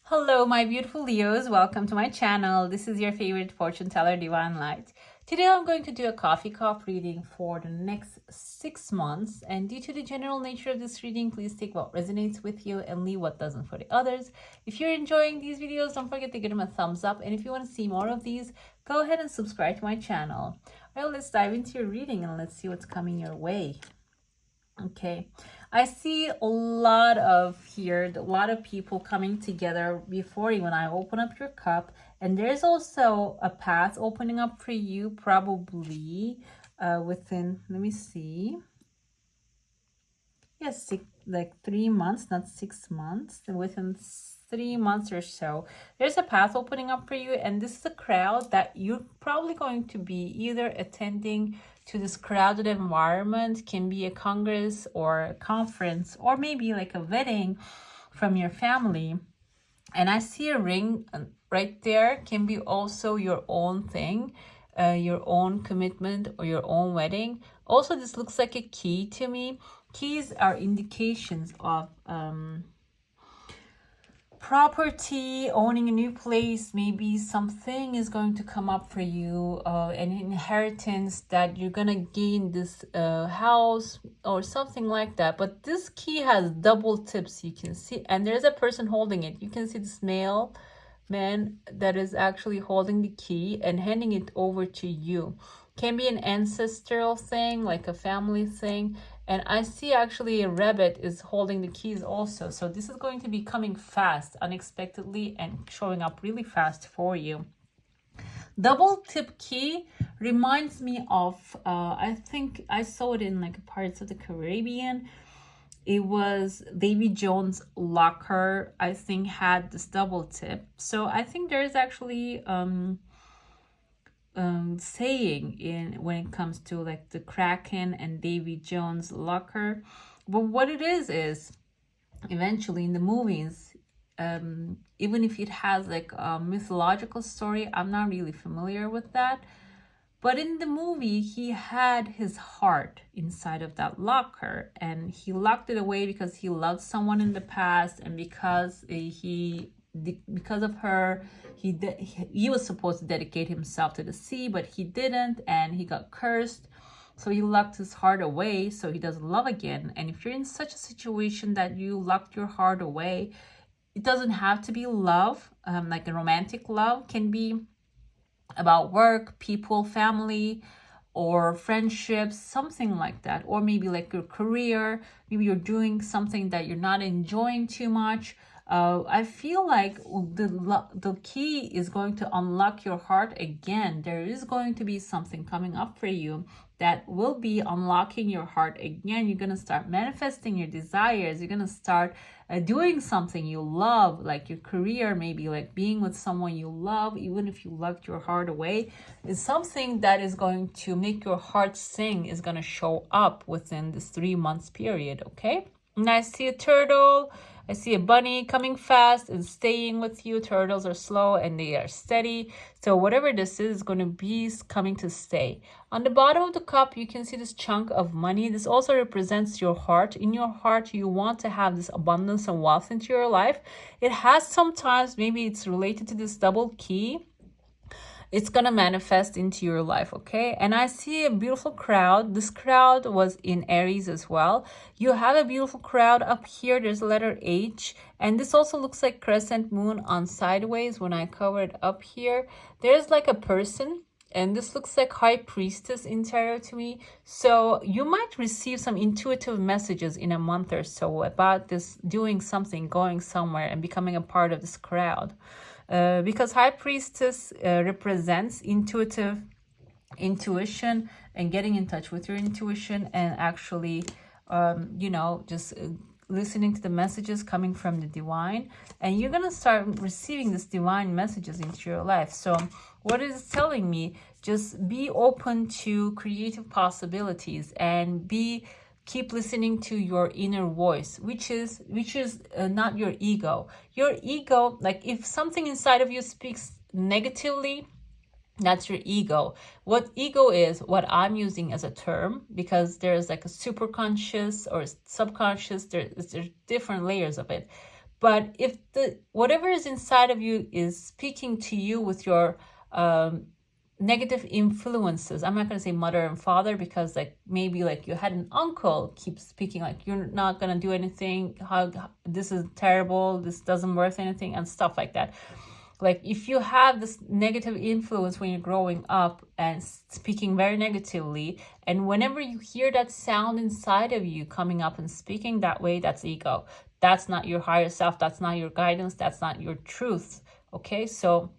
Hello, my beautiful Leos. Welcome to my channel. This is your favorite fortune teller, Divine Light. Today, I'm going to do a coffee cup reading for the next 6 months. And due to the general nature of this reading, please take what resonates with you and leave what doesn't for the others. If you're enjoying these videos, don't forget to give them a thumbs up. And if you want to see more of these, go ahead and subscribe to my channel. Well, let's dive into your reading and let's see what's coming your way. Okay, I see a lot of people coming together before you when I open up your cup, and there's also a path opening up for you probably within, let me see, yes, like 3 months, not 6 months, within 3 months or so. There's a path opening up for you, and this is a crowd that you're probably going to be either attending to this crowded environment, can be a congress or a conference, or maybe like a wedding from your family. And I see a ring right there, can be also your own thing, your own commitment or your own wedding. Also, this looks like a key to me. Keys are indications of property, owning a new place. Maybe something is going to come up for you, an inheritance that you're gonna gain this house or something like that. But this key has double tips, you can see, and there's a person holding it. You can see this male man that is actually holding the key and handing it over to you. Can be an ancestral thing, like a family thing. And I see actually a rabbit is holding the keys also. So this is going to be coming fast, unexpectedly, and showing up really fast for you. Double tip key reminds me of, I think I saw it in like Pirates of the Caribbean. It was Davy Jones' locker, I think, had this double tip. So I think there's actually saying in when it comes to like the Kraken and Davy Jones' locker. But what it is eventually in the movies, even if it has like a mythological story, I'm not really familiar with that. But in the movie, he had his heart inside of that locker, and he locked it away because he loved someone in the past, and because of her, he was supposed to dedicate himself to the sea, but he didn't, and he got cursed. So he locked his heart away so he doesn't love again. And if you're in such a situation that you locked your heart away, it doesn't have to be love, like a romantic love, can be about work, people, family, or friendships, something like that. Or maybe like your career, maybe you're doing something that you're not enjoying too much. I feel like the key is going to unlock your heart again. There is going to be something coming up for you that will be unlocking your heart again. You're going to start manifesting your desires. You're going to start doing something you love, like your career, maybe like being with someone you love, even if you locked your heart away. Is something that is going to make your heart sing, is going to show up within this 3 months period, okay? And I see a turtle. I see a bunny coming fast and staying with you. Turtles are slow and they are steady. So whatever this is going to be coming to stay. On the bottom of the cup, you can see this chunk of money. This also represents your heart. In your heart, you want to have this abundance and wealth into your life. It has sometimes, maybe it's related to this double key. It's going to manifest into your life, okay? And I see a beautiful crowd. This crowd was in Aries as well. You have a beautiful crowd up here. There's a letter H. And this also looks like crescent moon on sideways when I cover it up here. There's like a person. And this looks like high priestess in tarot to me. So you might receive some intuitive messages in a month or so about this doing something, going somewhere, and becoming a part of this crowd. Because high priestess represents intuition and getting in touch with your intuition and actually, just listening to the messages coming from the divine. And you're going to start receiving these divine messages into your life. So what is it telling me? Just be open to creative possibilities and keep listening to your inner voice, which is not your ego. Your ego, like if something inside of you speaks negatively, that's your ego. What ego is, what I'm using as a term, because there's like a super conscious or subconscious, there's different layers of it. But if the whatever is inside of you is speaking to you with your negative influences, I'm not going to say mother and father, because like maybe like you had an uncle keep speaking like you're not going to do anything, how this is terrible, this doesn't worth anything, and stuff like that. Like if you have this negative influence when you're growing up and speaking very negatively, and whenever you hear that sound inside of you coming up and speaking that way, that's ego. That's not your higher self. That's not your guidance. That's not your truth. Okay, so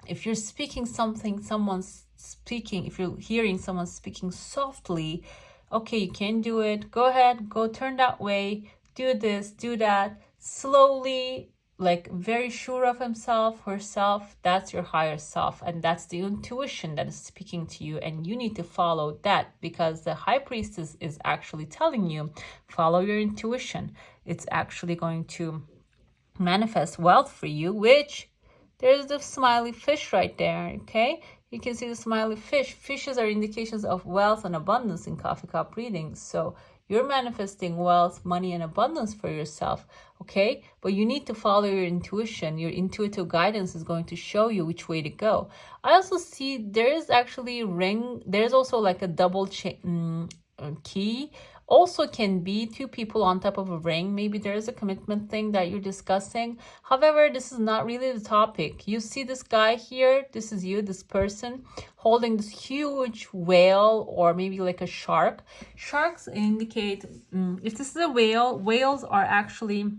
if you're speaking something, someone's speaking, if you're hearing someone speaking softly, okay, you can do it. Go ahead, go turn that way, do this, do that, slowly, like very sure of himself, herself. That's your higher self, and that's the intuition that is speaking to you, and you need to follow that, because the high priestess is actually telling you, follow your intuition. It's actually going to manifest wealth for you, which there's the smiley fish right there. Okay, you can see the smiley fish. Fishes are indications of wealth and abundance in coffee cup readings. So you're manifesting wealth, money, and abundance for yourself, okay? But you need to follow your intuition. Your intuitive guidance is going to show you which way to go. I also see there is actually a ring. There's also like a double key. Also can be two people on top of a ring. Maybe there is a commitment thing that you're discussing. However, this is not really the topic. You see this guy here, this is you, this person, holding this huge whale, or maybe like a shark. Sharks indicate, if this is a whale, whales are actually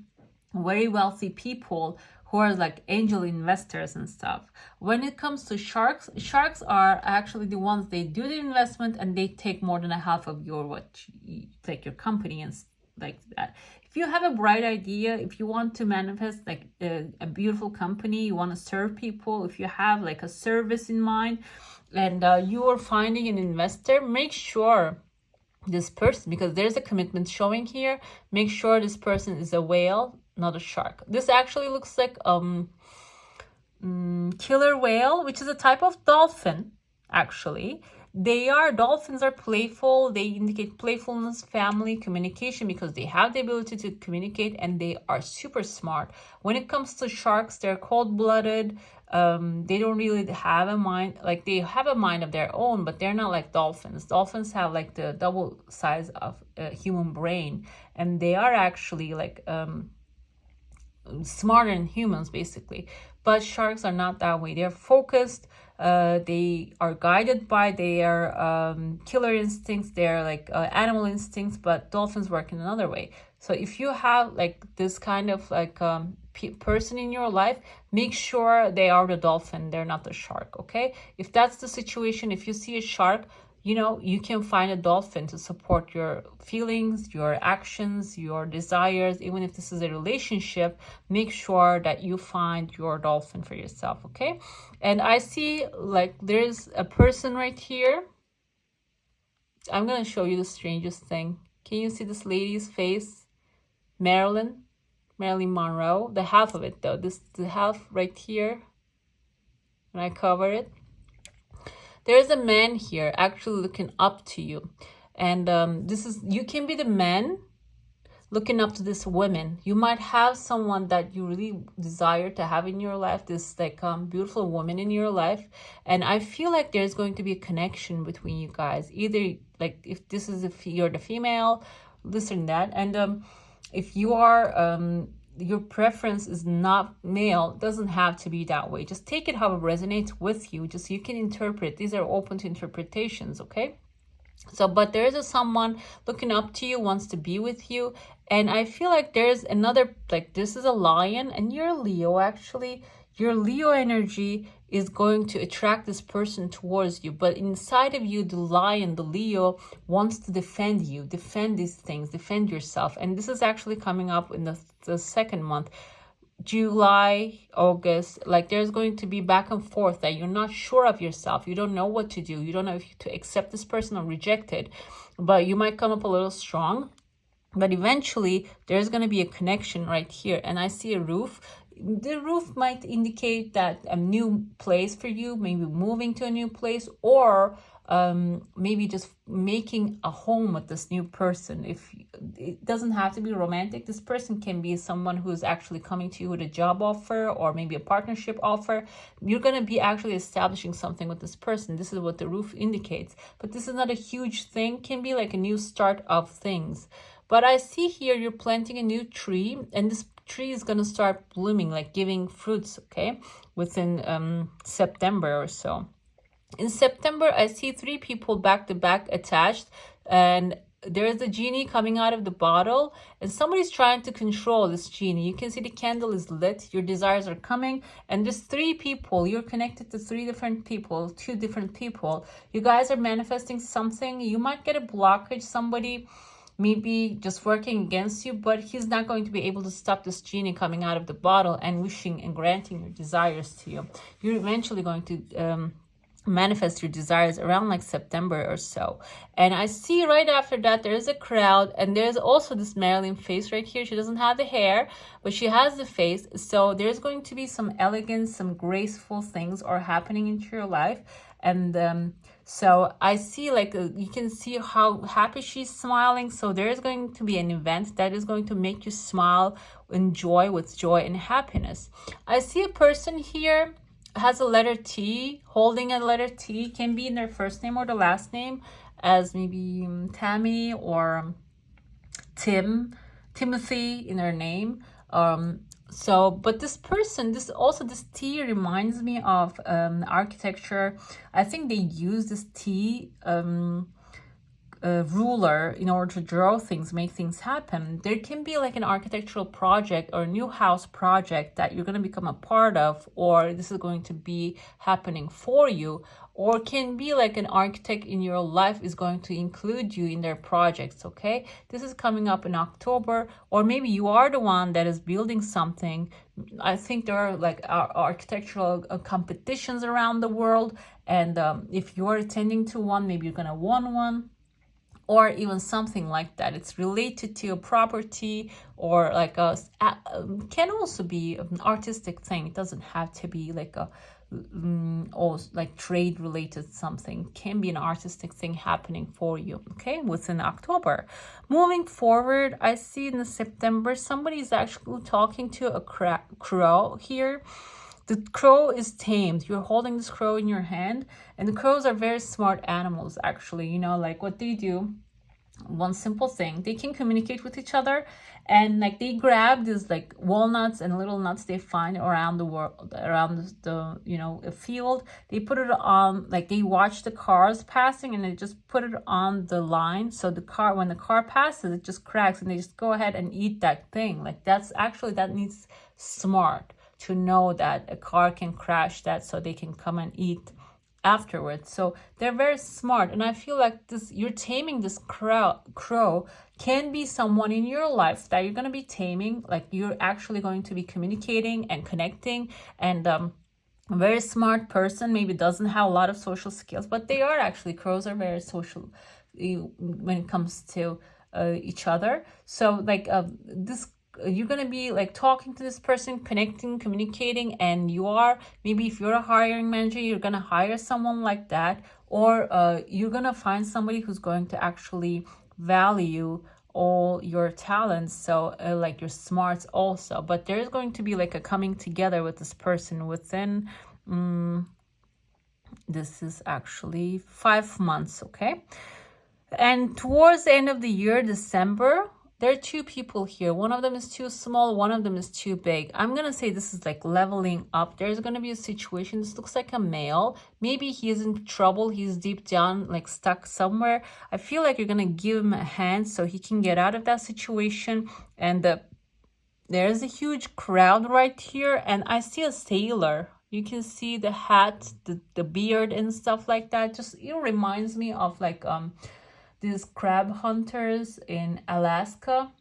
very wealthy people who are like angel investors and stuff. When it comes to sharks, sharks are actually the ones, they do the investment and they take more than a half of your like your company and like that. If you have a bright idea, if you want to manifest like a beautiful company, you want to serve people, if you have like a service in mind, and you are finding an investor, make sure this person, because there's a commitment showing here, make sure this person is a whale, not a shark. This actually looks like killer whale, which is a type of dolphin. Actually, dolphins are playful. They indicate playfulness, family, communication, because they have the ability to communicate, and they are super smart. When it comes to sharks, they're cold-blooded. They don't really have a mind, like they have a mind of their own, but they're not like dolphins. Dolphins have like the double size of a human brain, and they are actually like smarter than humans basically. But sharks are not that way. They're focused, they are guided by their killer instincts, they're like animal instincts, but dolphins work in another way. So if you have like this kind of like person in your life, make sure they are the dolphin, they're not the shark. Okay, if that's the situation, if you see a shark, you know, you can find a dolphin to support your feelings, your actions, your desires. Even if this is a relationship, make sure that you find your dolphin for yourself, okay? And I see like there's a person right here. I'm going to show you the strangest thing. Can you see this lady's face? Marilyn Monroe. The half of it though. The half right here. And I cover it. There's a man here actually looking up to you, and you can be the man looking up to this woman. You might have someone that you really desire to have in your life, this like beautiful woman in your life, and I feel like there's going to be a connection between you guys. Either like if this is you're the female, this and that, and if you are your preference is not male, doesn't have to be that way. Just take it how it resonates with you. Just you can interpret. These are open to interpretations, okay? So, but there is someone looking up to you, wants to be with you. And I feel like there's another, like this is a lion and you're Leo actually. Your Leo energy is going to attract this person towards you. But inside of you, the lion, the Leo, wants to defend you, defend these things, defend yourself. And this is actually coming up in the second month. July, August, like there's going to be back and forth that you're not sure of yourself. You don't know what to do. You don't know if to accept this person or reject it. But you might come up a little strong. But eventually, there's going to be a connection right here. And I see a roof. The roof might indicate that a new place for you, maybe moving to a new place, or maybe just making a home with this new person. If it doesn't have to be romantic, this person can be someone who's actually coming to you with a job offer or maybe a partnership offer. You're going to be actually establishing something with this person. This is what the roof indicates, but this is not a huge thing. Can be like a new start of things. But I see here you're planting a new tree, and this tree is going to start blooming, like giving fruits, okay, within September or so. In September, I see 3 people back to back attached, and there's a genie coming out of the bottle, and somebody's trying to control this genie. You can see the candle is lit, your desires are coming, and there's 3 people. You're connected to 3 different people, 2 different people. You guys are manifesting something. You might get a blockage, somebody maybe just working against you, but he's not going to be able to stop this genie coming out of the bottle and wishing and granting your desires to you. You're eventually going to manifest your desires around like September or so. And I see right after that there's a crowd, and there's also this Marilyn face right here. She doesn't have the hair, but she has the face. So there's going to be some elegance, some graceful things are happening into your life. And so I see like you can see how happy she's smiling. So there's going to be an event that is going to make you smile, enjoy with joy and happiness. I see a person here has a letter T, holding a letter T, can be in their first name or the last name, as maybe Tammy or Timothy in their name. So, but this person, this T reminds me of architecture. I think they use this T ruler in order to draw things, make things happen. There can be like an architectural project or a new house project that you're going to become a part of, or this is going to be happening for you, or can be like an architect in your life is going to include you in their projects. Okay, this is coming up in October, or maybe you are the one that is building something. I think there are like architectural competitions around the world, and if you're attending to one, maybe you're gonna win one, or even something like that. It's related to a property, or like can also be an artistic thing. It doesn't have to be like a or like trade related something. Can be an artistic thing happening for you, okay, within October. Moving forward, I see in September somebody is actually talking to a crow here. The crow is tamed. You're holding this crow in your hand, and the crows are very smart animals, actually. You know, like what they do, one simple thing, they can communicate with each other, and like they grab these like walnuts and little nuts they find around the world, around the a field. They put it on, like they watch the cars passing, and they just put it on the line, so the car, when the car passes, it just cracks, and they just go ahead and eat that thing. Like that's actually, that needs smart to know that a car can crash that, so they can come and eat afterwards. So they're very smart, and I feel like this, you're taming this crow can be someone in your life that you're going to be taming. Like you're actually going to be communicating and connecting, and a very smart person, maybe doesn't have a lot of social skills, but they are actually, crows are very social when it comes to each other. So like this, you're going to be like talking to this person, connecting, communicating, and you are, maybe if you're a hiring manager, you're going to hire someone like that, or you're going to find somebody who's going to actually value all your talents, so like your smarts also. But there's going to be like a coming together with this person within this is actually 5 months, okay? And towards the end of the year, December, there are 2 people here. One of them is too small, one of them is too big. I'm going to say this is like leveling up. There's going to be a situation. This looks like a male. Maybe he's in trouble. He's deep down, like stuck somewhere. I feel like you're going to give him a hand so he can get out of that situation. And there's a huge crowd right here. And I see a sailor. You can see the hat, the beard and stuff like that. Just, it reminds me of like these crab hunters in Alaska.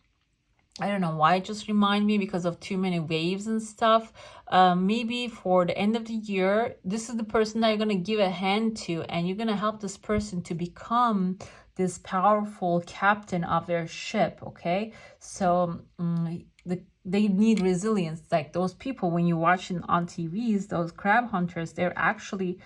I don't know why it just remind me, because of too many waves and stuff. Maybe for the end of the year, this is the person that you're going to give a hand to, and you're going to help this person to become this powerful captain of their ship, okay? So they need resilience. Like those people, when you watch on TVs, those crab hunters, they're actually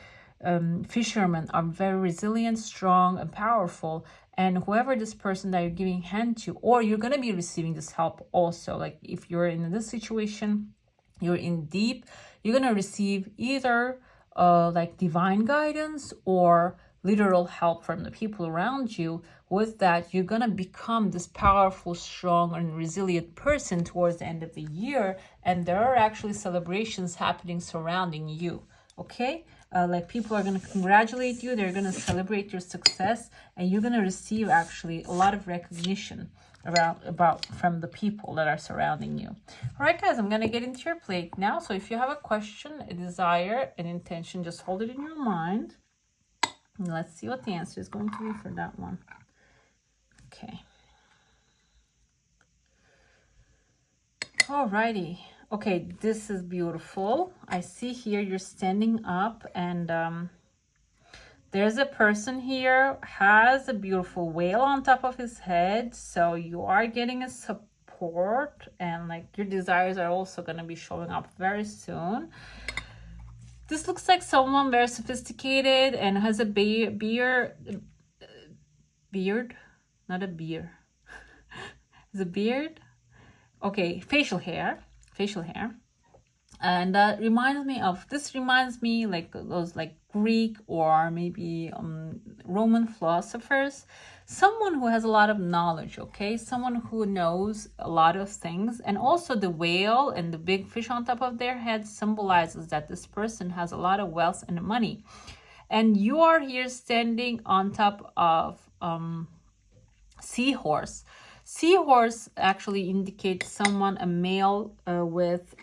fishermen are very resilient, strong, and powerful. And whoever this person that you're giving hand to, or you're going to be receiving this help also, like if you're in this situation, you're in deep, you're going to receive either like divine guidance or literal help from the people around you. With that, you're going to become this powerful, strong, and resilient person towards the end of the year. And there are actually celebrations happening surrounding you. Okay, like people are going to congratulate you, they're going to celebrate your success, and you're going to receive actually a lot of recognition from the people that are surrounding you. All right, guys, I'm going to get into your plate now. So if you have a question, a desire, an intention, just hold it in your mind. And let's see what the answer is going to be for that one. Okay. Alrighty. Okay, this is beautiful. I see here you're standing up, and there's a person here, has a beautiful whale on top of his head. So you are getting a support, and like your desires are also going to be showing up very soon. This looks like someone very sophisticated and has a beard, not a beer. Is a beard? Okay, facial hair. And that reminds me like those like Greek or maybe Roman philosophers, someone who has a lot of knowledge, okay, someone who knows a lot of things. And also the whale and the big fish on top of their head symbolizes that this person has a lot of wealth and money. And you are here standing on top of seahorse. Seahorse actually indicates someone, a male with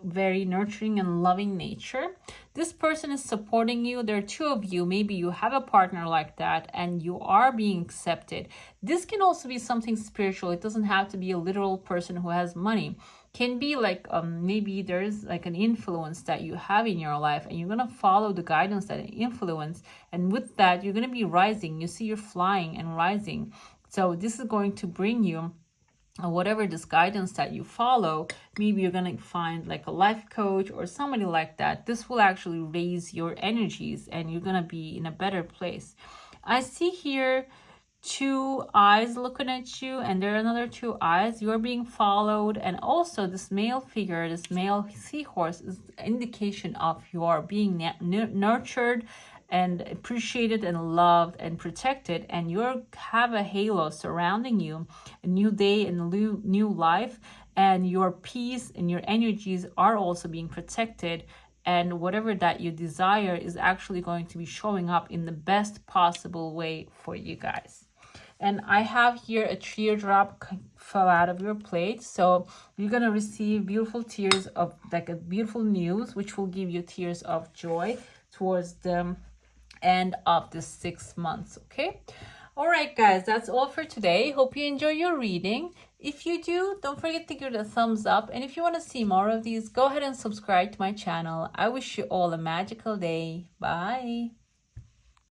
very nurturing and loving nature. This person is supporting you. There are two of you. Maybe you have a partner like that and you are being accepted. This can also be something spiritual. It doesn't have to be a literal person who has money. Can be like maybe there's like an influence that you have in your life, and you're going to follow the guidance, that influence. And with that, you're going to be rising. You see, you're flying and rising. So this is going to bring you whatever this guidance that you follow. Maybe you're going to find like a life coach or somebody like that. This will actually raise your energies and you're going to be in a better place. I see here two eyes looking at you, and there are another two eyes. You're being followed, and also this male figure, this male seahorse, is indication of you are being nurtured and appreciated and loved and protected, and you have a halo surrounding you, a new day and new life, and your peace and your energies are also being protected, and whatever that you desire is actually going to be showing up in the best possible way for you guys. And I have here a teardrop fell out of your plate, so you're going to receive beautiful tears of like a beautiful news, which will give you tears of joy towards the end of the 6 months. Okay, all right, guys, that's all for today. Hope you enjoy your reading. If you do, don't forget to give it a thumbs up, and if you want to see more of these, go ahead and subscribe to my channel. I wish you all a magical day. Bye.